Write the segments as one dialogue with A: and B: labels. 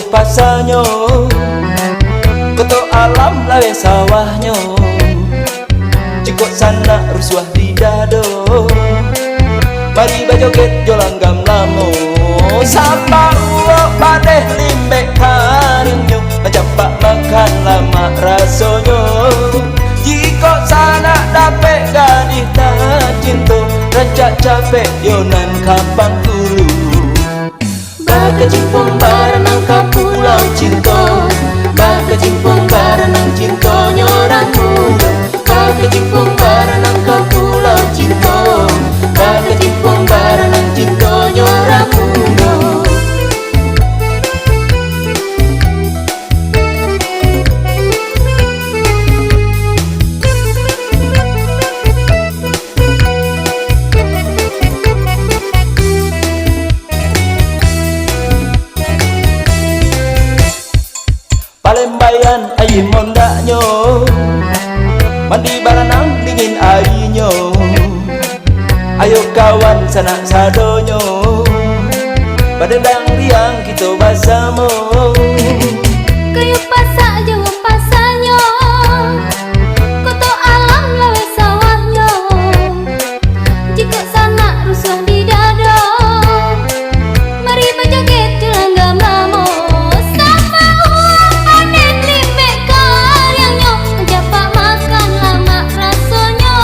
A: pasanya, koto alam lawe sawahnya. Cikok sana rusuh di dado, mari bajoget jolanggam lamo. Sapa uok padeh limbek karingnya, mencapak makan lama rasanya. Jika sana dapet gadis tak cinta, rancak capek yonan kapang dulu. Bakajimpung barenang ka pulau cinta, bakajimpung barenang cinta nyorang muda. Bakajimpung barenang ka pulau cinta, bakajimpung barenang cinta nyorang muda. Palembayan air mondaknya, mandi baranang dingin airnya. Ayo kawan sanak sadonyo, badendang riang kita bersama.
B: Kayu pasak jauh pasanya, koto alam lawe sawahnya. Jika sana rusuh di dada, mari bajoget jolanggam lamo. Sama uang panen limbek karyangnya, mencapak makan lama rasanya.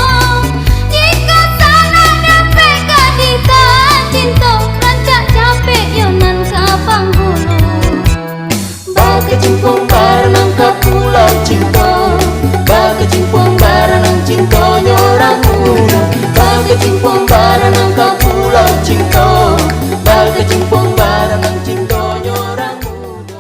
B: Jika sana dapet gadis tak cinta, rancak capek yonan kapang hulu.
A: Bakajimpung barenang ka pulau cinta, bakajimpung barenang cinta nyorang muda. Bakajimpung barenang ka pulau cinta, bakajimpung barenang cinta nyorang muda.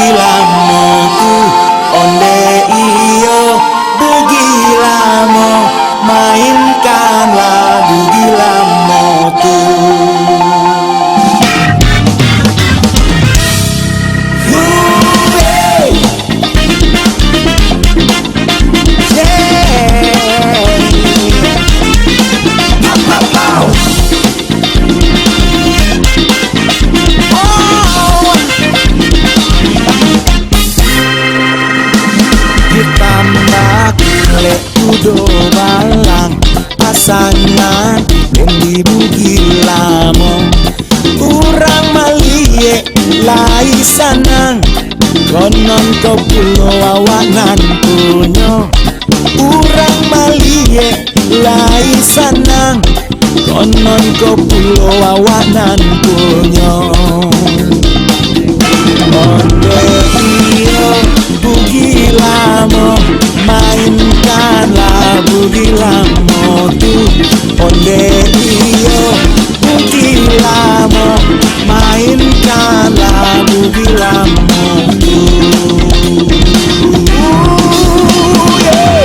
A: Bugilamoku onde iyo Bugilamo mainkanlah Bugilamoku. Lek kudo balang pasangan yang di Bugilamo urang malie lai sanang konon ko pulo awangan punyo urang malie lai sanang konon ko pulo awangan punyo onde iyo Bugilamo mainkanlah Bugilamo tuh onde iyo Bugilamo mainkanlah Bugilamo tuh yeah.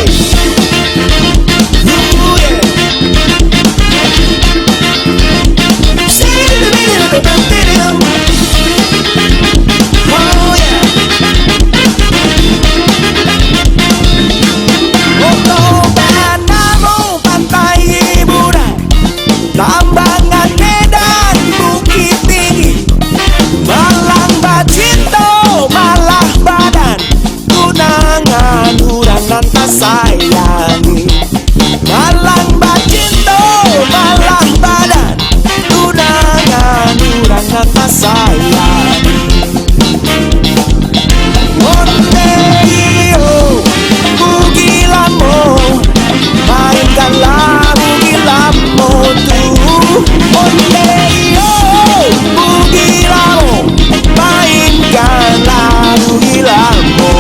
A: Tambangan Medan Bukit Tinggi Malang Bacinto Malah badan tunangan urangan tak sayangi Malang Bacinto Malah badan tunangan urangan tak sayangi onde iyo Bugilamo mainkanlah Bugilamo tuh onde iyo Bugilamo mainkanlah Bugilamo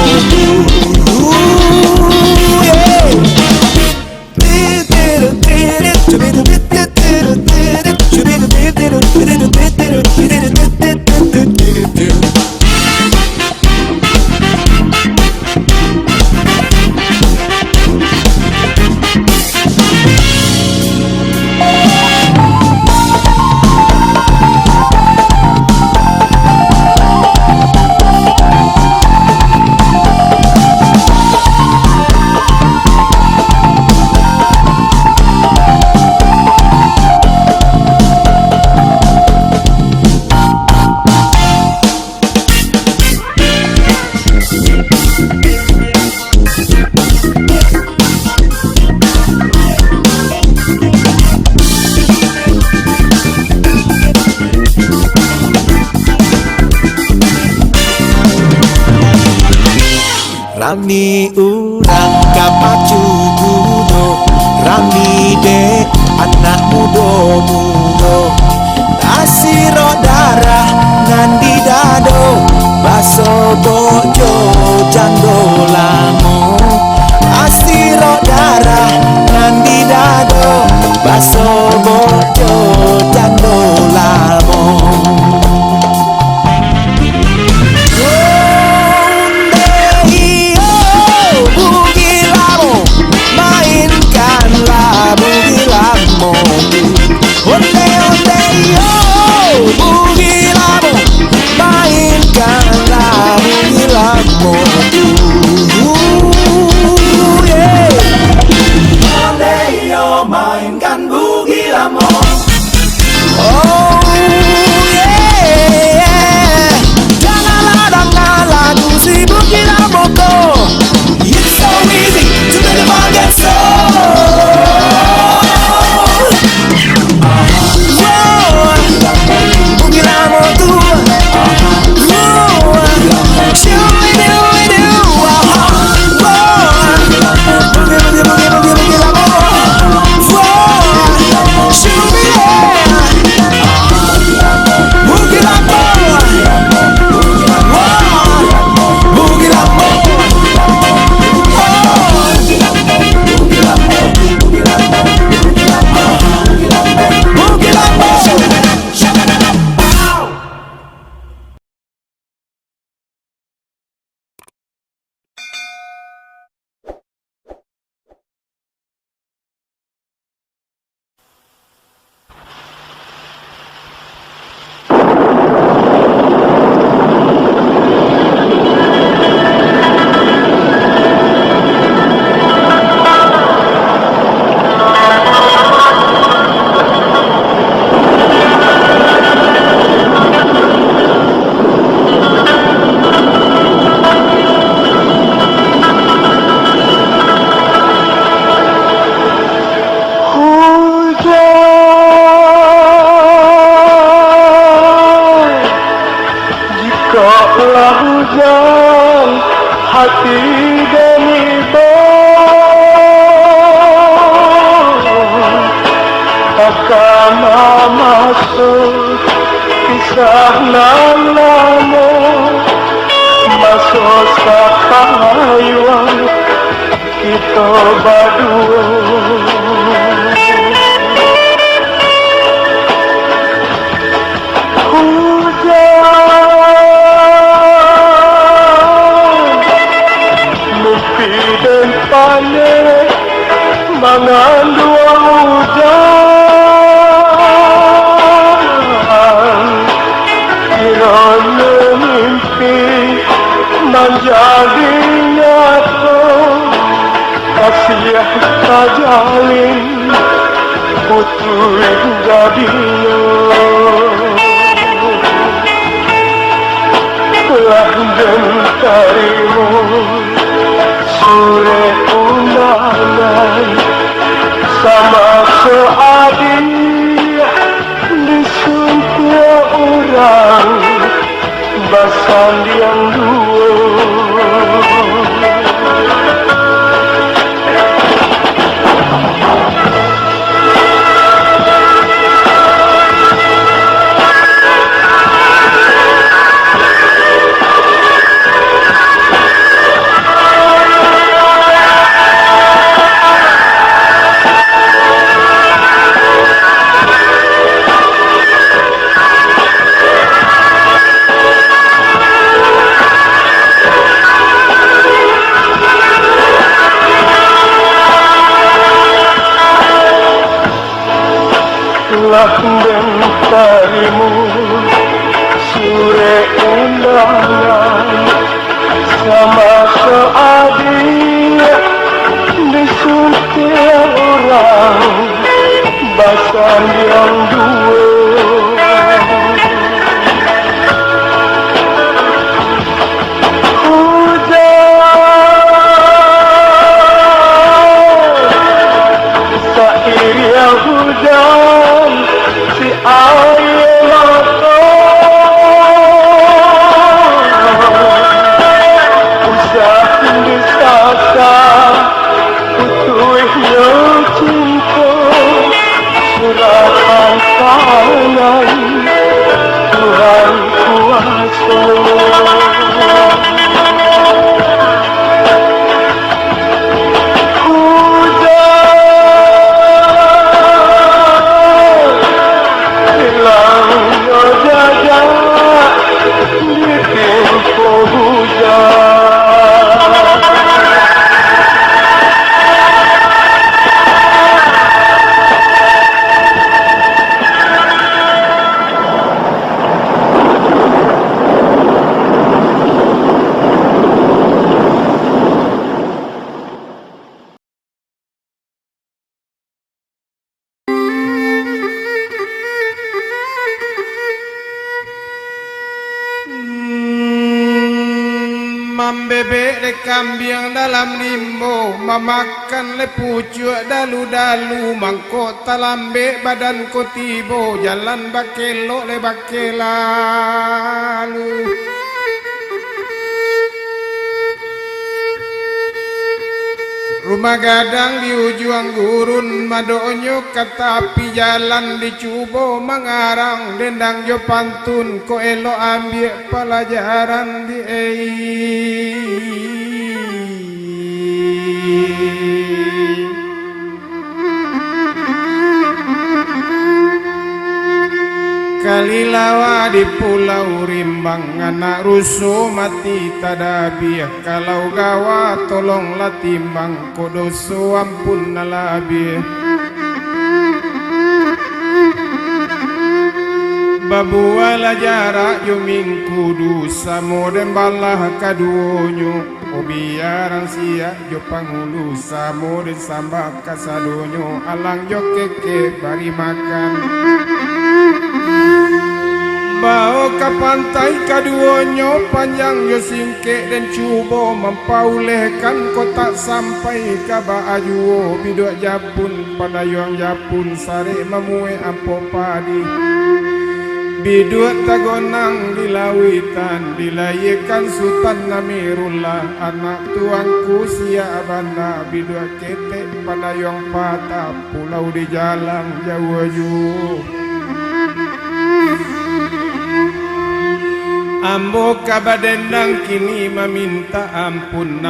A: Rami urang kapacu budo Rami de anak mudo-mudo Asiro darah ngandi dado Baso bojo jando lamo Asiro darah ngandi dado Baso bojo jando lamo
C: hujan hati demi akan masuk kisah nalamu masuk sakayuan kita berdua dan panik mengandung hujan kiranya mimpi menjadi nyata kasih terjalin putus jadinya telah dentarimu sore undangan sama seadil disuntik orang basan yang dua telah mentarimu sore undangan sama seadil disuntik orang basan yang dua hujan si air mata usah disasa utuhnya cinta suratan tangan Tuhan kuasa membebek le kambing dalam limbo, memakan le pucuk dalu-dalu, mangkok talambe badan ko tibo, jalan bakelo le bakelalu. Rumah gadang di ujung gurun, madonyo katapi jalan dicubo mengarang, dendang jo pantun ko elo ambil pelajaran di Kalilawa di pulau rimbang, anak rusuh mati tadabiah, kalau gawa tolonglah timbang, kodoso ampun nalabiah. Babuala jarak yuming kudu, samoden balah kaduonyo, obiarang siak jo pangulu, samoden sambak kasadonyo, alang jo keke bari makan. Bawa ke pantai kaduonyo, panjang yo singkek dan cubo, mempaulehkan kotak sampai ke baajuo, bidok japun pada yang japun sare memue ampo padi. Bidua tagonang di lawitan dilayekan Sultan Namirullah anak tuanku sia banda bidua ketek padayong patah pulau di jalan jauh. Ambo kabadendang kini meminta ampun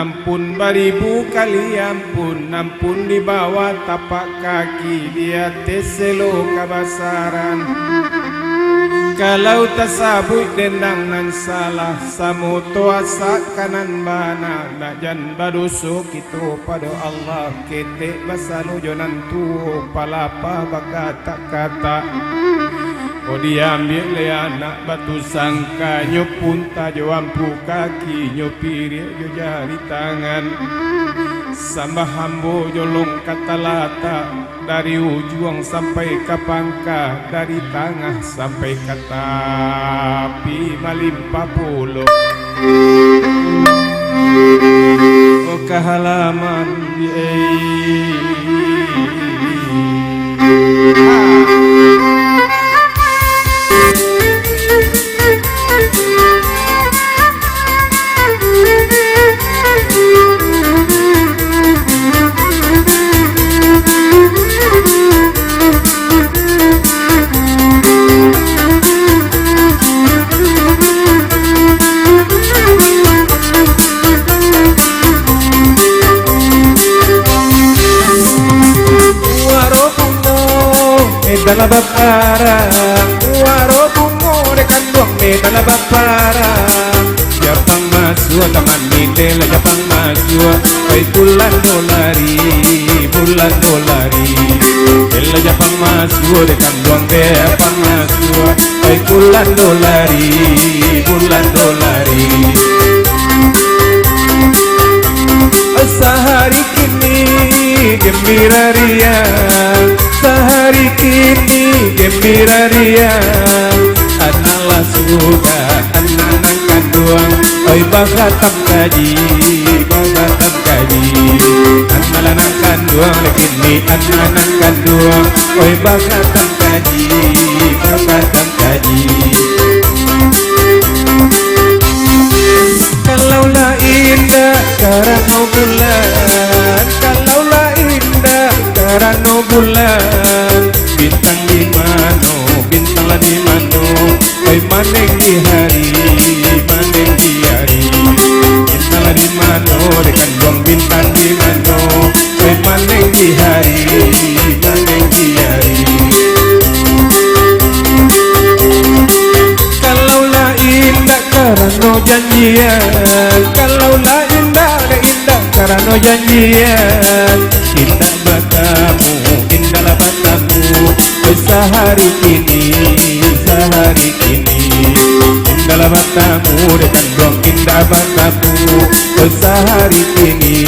C: baribu kali ampun di bawah tapak kaki dia teselo kabasaran. Kalau tasabut dendang nan salah samuto asa kanan bana najan badoso kito pada Allah ketek basalo jonan tu palapa bagata kata. Oh diambil le anak batu sangka nyopunta jo ampu kaki nyopiri jo jari tangan sambah hambo jolong kata lata dari ujung sampai ke pangka dari tengah sampai ke tapi malimpa pulau oh ke halaman dala bapara waro bungo de kanduang me dala bapara japang masua taman nindela japang masua ay bulan dolari ela japang masua de kanduang de japang masua ay bulan dolari sehari kini gembira ria sehari kini gembira ria analah suga anak kanduang oi bagatam kaji analah kanduang kini anak kanduang oi bagatam kaji kalaulah indah karena bulan kalaulah indah karena bulan bintang di mano bintanglah di mano oi maneng di hari bintanglah di mano dekan buang bintang di mano oi maneng di hari kalaulah indah karena janjian kalaulah indah karena janjian indah batamu indahlah batamu sehari kini indahlah batamu dekan dong indah batamu sehari kini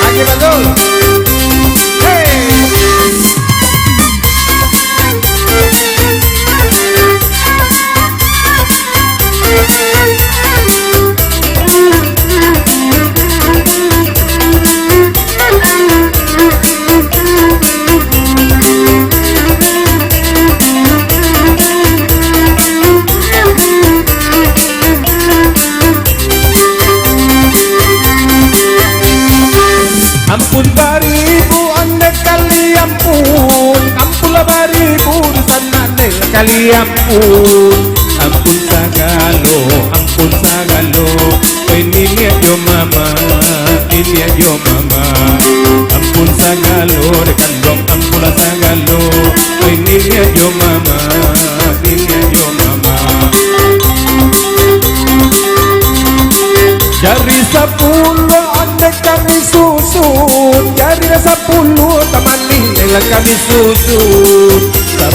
C: Lagi betul. Ampun baribu anda kali ampun, ampunlah baribu sana nel kali ampun, ampun sagalo, ini lihat yo mama, ampun sagalo dekan dong ampunlah sagalo, ini lihat yo mama, Jari 10 anda kami susun, jari 10 tamani dengan kami susun. 10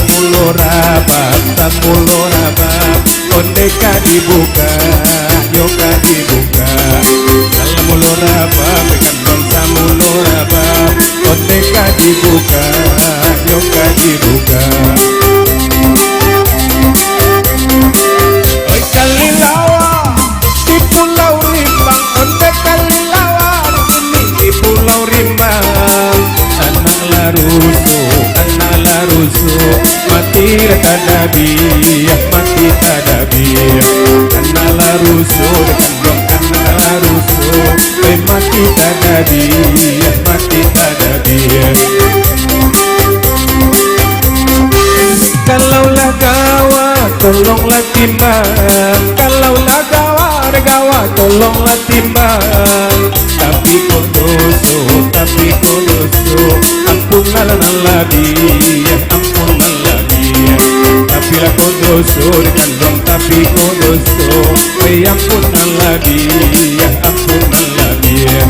C: rabab, ondeka dibuka, yoga dibuka. 10 rabab, dengan 10 rabab, ondeka dibuka, yoga dibuka. Oi kalilawa di pulau Rimbang, onde kalilawa di pulau Rimbang. Anak laruso, mati tolonglah timbang. Kalaulah gawat tolonglah timbang. Tapi kau dosa, ampunlah dia, ampunlah dia. Tapi lah kau dosa dikandung, tapi kau dosa, ampunlah dia, ampunlah dia.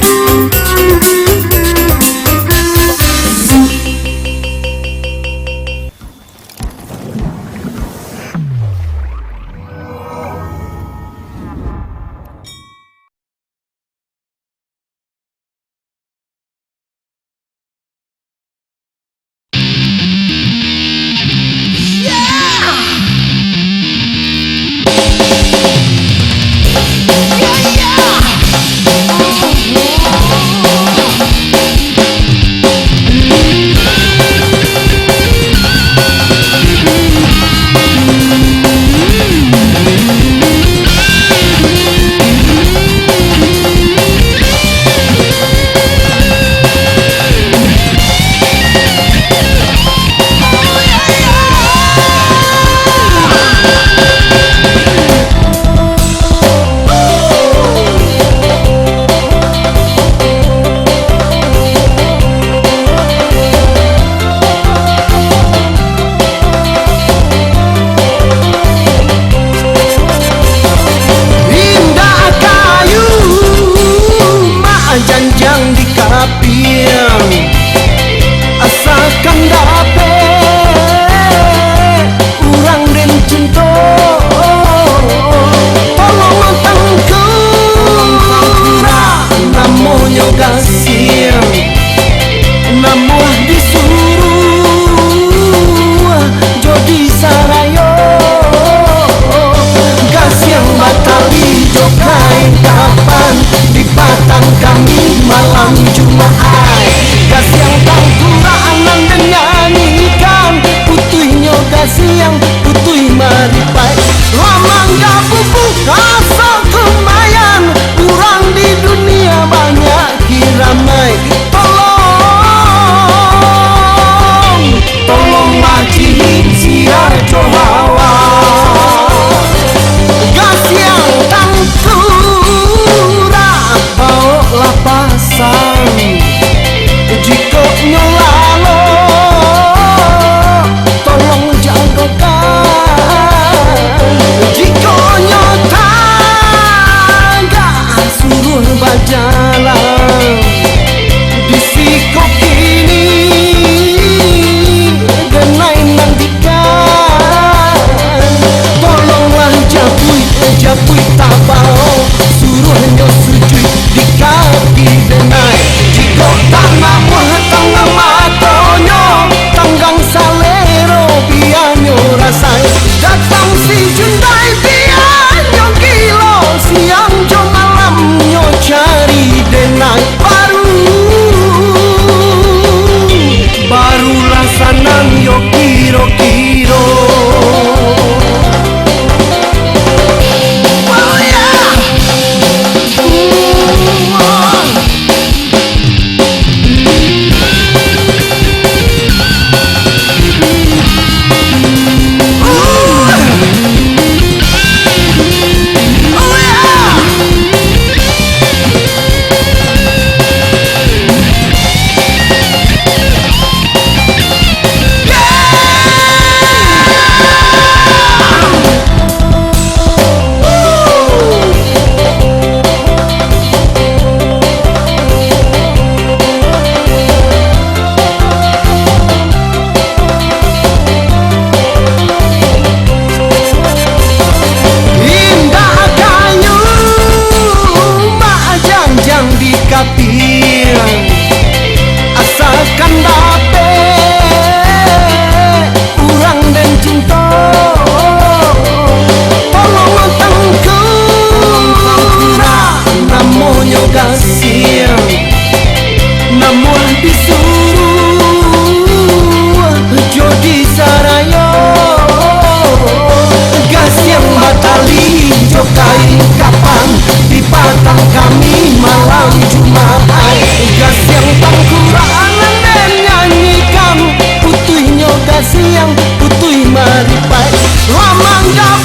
A: siang putui maripai lamang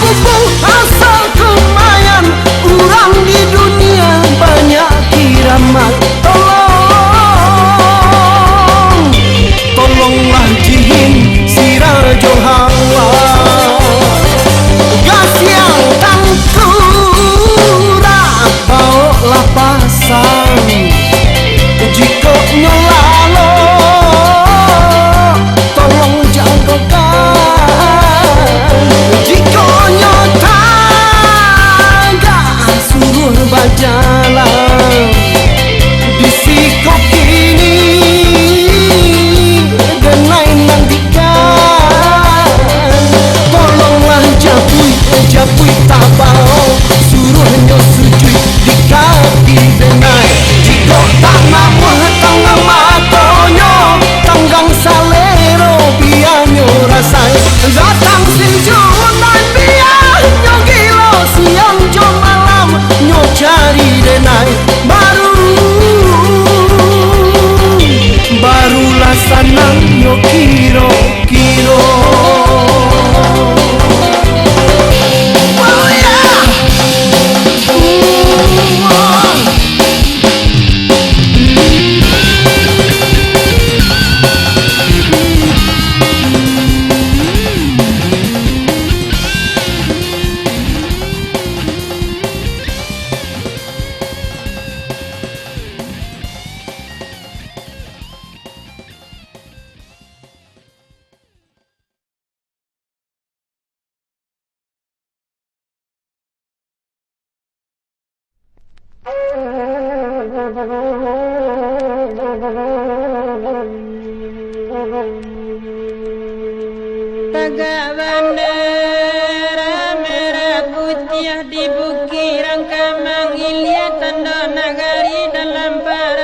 D: Tegak bandera merah putih di Bukit Rangkamang Ilya tanda nagari dalam perang.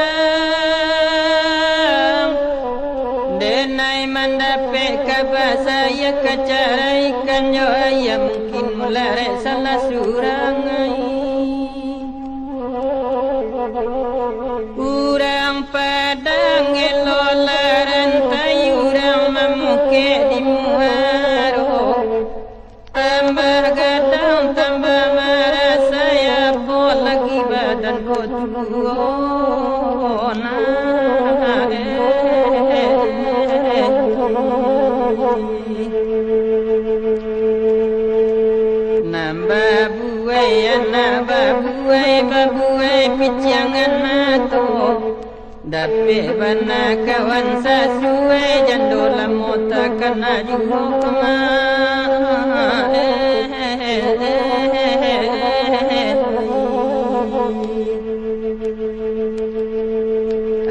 D: Denai mandapek kabar saya kacara ikan yo ayam mungkin mularek salah surang. Urang padang elolaran tayurang memuke di muaro. Tambah gadang tambah marah saya pun lagi badan kotuona. Nambah buai babuai pijangan mato. Dape bana kawan sasuai jandola mota kena juga kema.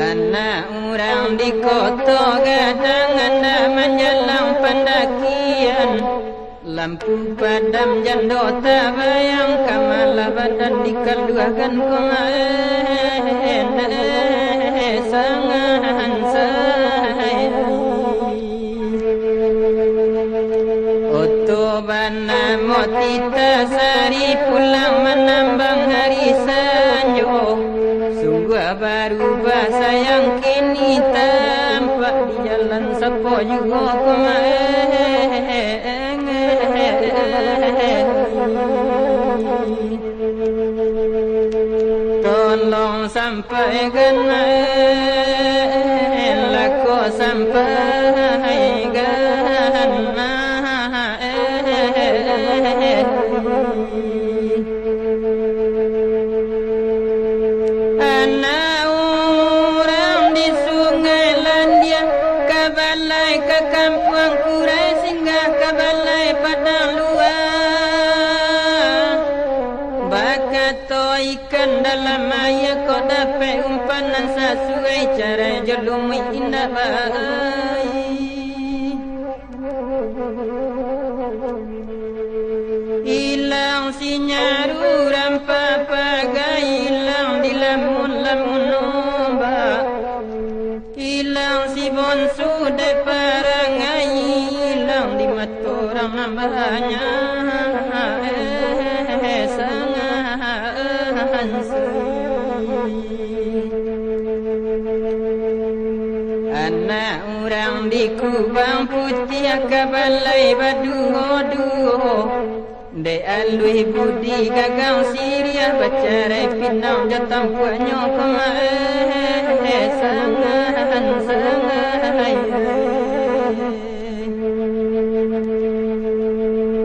D: Anak orang di kota gadang anda menjalang pendakian. Lampu padam jando tak bayang kamala badan dikaluakan kumain sangan saya. Otobana motita sari pulang menambang hari sanyo. Sungguh baru bahasa yang kini tampak di jalan sepo juga kumain. Tolong sampaikan lako sampaikan anak orang di Sungai Landia ke balai ke kampung Kurai singgah ke balai Padang Luar. Bakato ikan dalam air kau dapat umpanan sesuai cara jelum indah baik. Hilang sinyaru rampa pagai hilang di lamun-lamun ombak. Hilang si bonsu de parangai hilang di mata orang banyak. Anak orang di Kubang Putih ke balai baduo-duo. De alui budi gagang Syria bacarai pinang jatam puanyo kemae sangan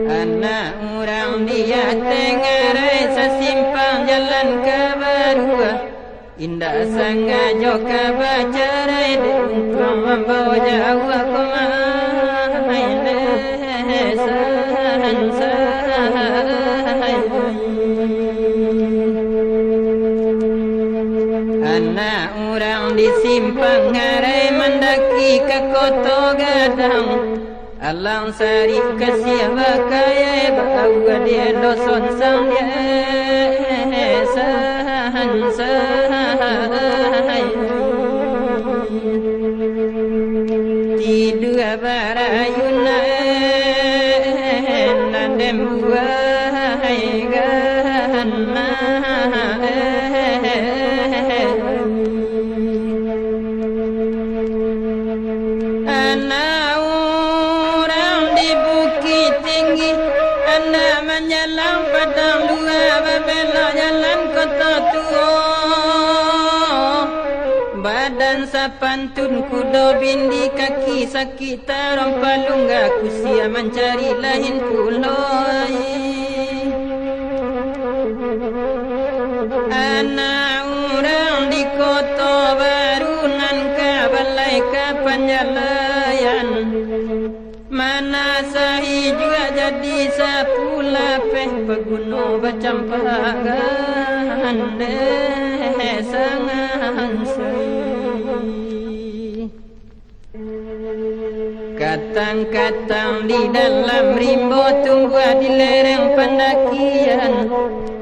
D: anak orang dia tengarai sesimpang jalan ke Barua. Indah sengaja ke bacarai de untung membawa Jawa kemae anak orang di simpang ngarai mendaki ke kota gadang. Alang sari ke siapa kaya bahawa dia doson sang dia sahan tidur barayuna nandem buai ganna. Anak orang di Bukit Tinggi, anak menjalang Padang Luar berbela jalan kota tua. Badan sapantun kuda bindi kaki sakit tarong palungga kusia mencari lain puloi. Anak orang di kota baru nan ka balai ka panjalayan. Mana nasahi juga jadi sapu lapeh peguno bacampagan sangan sei. Katang-katang di dalam rimbo tumbuh di lereng pendakian.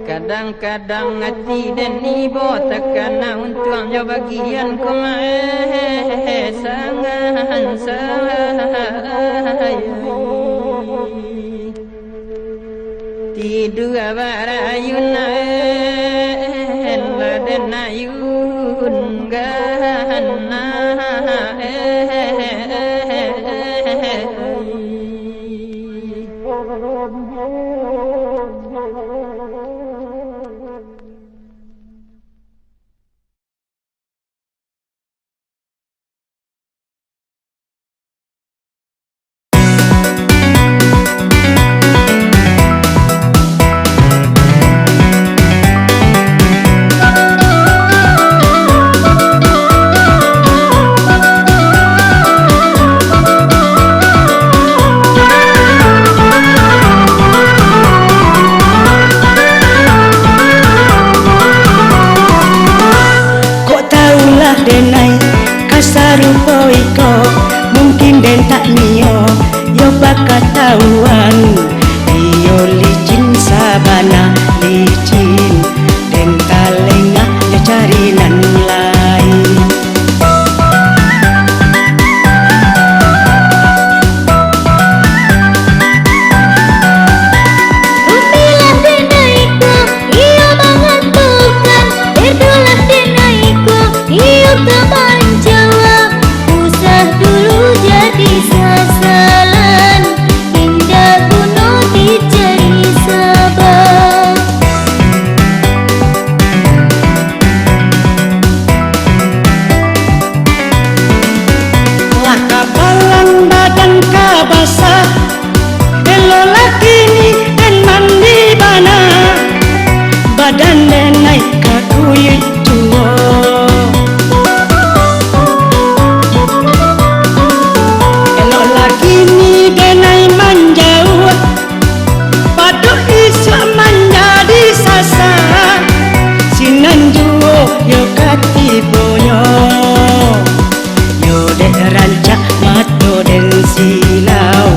D: Kadang-kadang hati dan ibu tekana untuknya bagian kumae sangan sayang. Tidur barayuna laden ayun gana.
E: Denai kasarupo iko mungkin den tak mio yo bakatauan iyo licin sabana licin den talenga yo cari nan lain.
B: Rupilah denaiku iyo mengantukkan, berdolah denaiku iyo teman jawab. Usah dulu jadi sasaran, indah gunung dicari sabar.
E: Laka balang badan kabasa elo lakini dan mandi bana badan denai kakuyut tuo. Elo lakini denai manjau padok iso manjadi sasa sinan juo yo katiboyo. Yo dek rancak mato den silau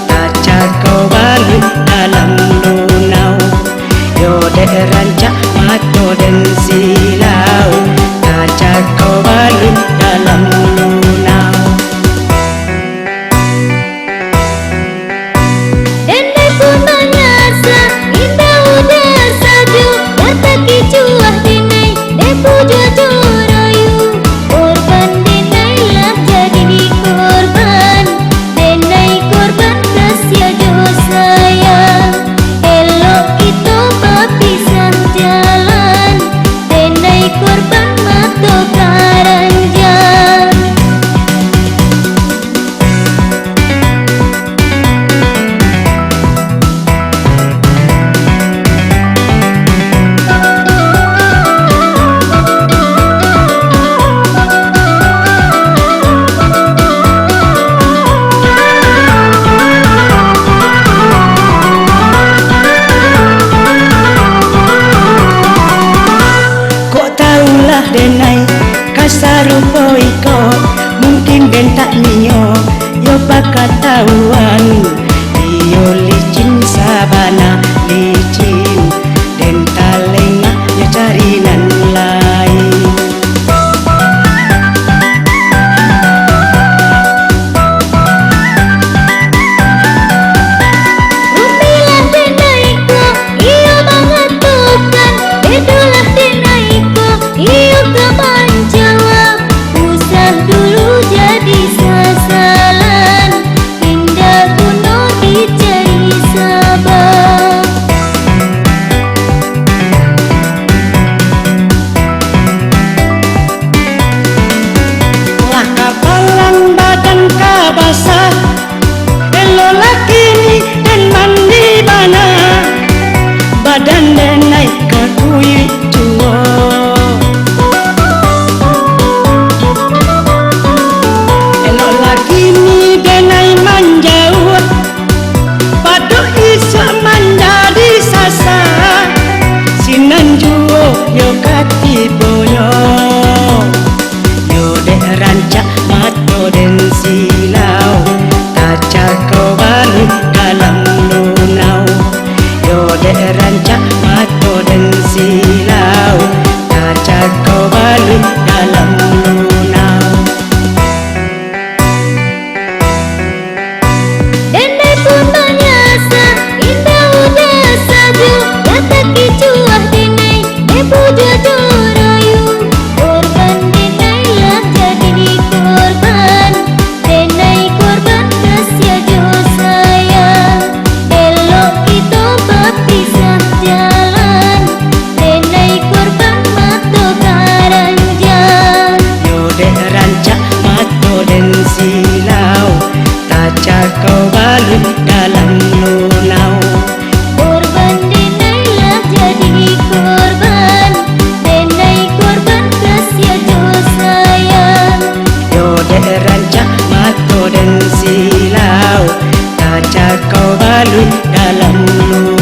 E: kaca kau balik dalam lunau. Yo dek rancak mato den silau kaca kau balik dalam lunau.
B: Denai pun menyasa, indah udah saju, kata kicuah denai, depu jujur rayu. Korban denai lah jadi korban, denai korban kasih jo sayang. Elok itu berpisah jalan, denai korban mata karanjang.
E: Kok taulah denai kasarupo iko mungkin den tak mio yo bakatauan iyo licin sabana licin den talenga yo cari nan lain.
B: Rupilah denaiku iyo mengantukkan, berdolah denaiku iyo teman jawab. Usah dulu jadi sasaran,
E: silau, kaca kau balik dalam lunau. Yo dek rancak mato dan silau, kaca kau balik dalam lunau.
B: Dendai pun menyasa, indah udah saju, kata kicuah denai, puja doroyu. Korban denai lah jadi korban, denai korban kasih jo sayang. Elok kita berpisah jalan, denai korban mato karanjang.
E: Yo dek rancak mato dan silau, kaca kau balik dalam lunau.
B: Korban denai lah jadi korban, denai korban kasih jo sayang.
E: Yo dek rancak mato dan silau, kaca kau balik dalam lunau.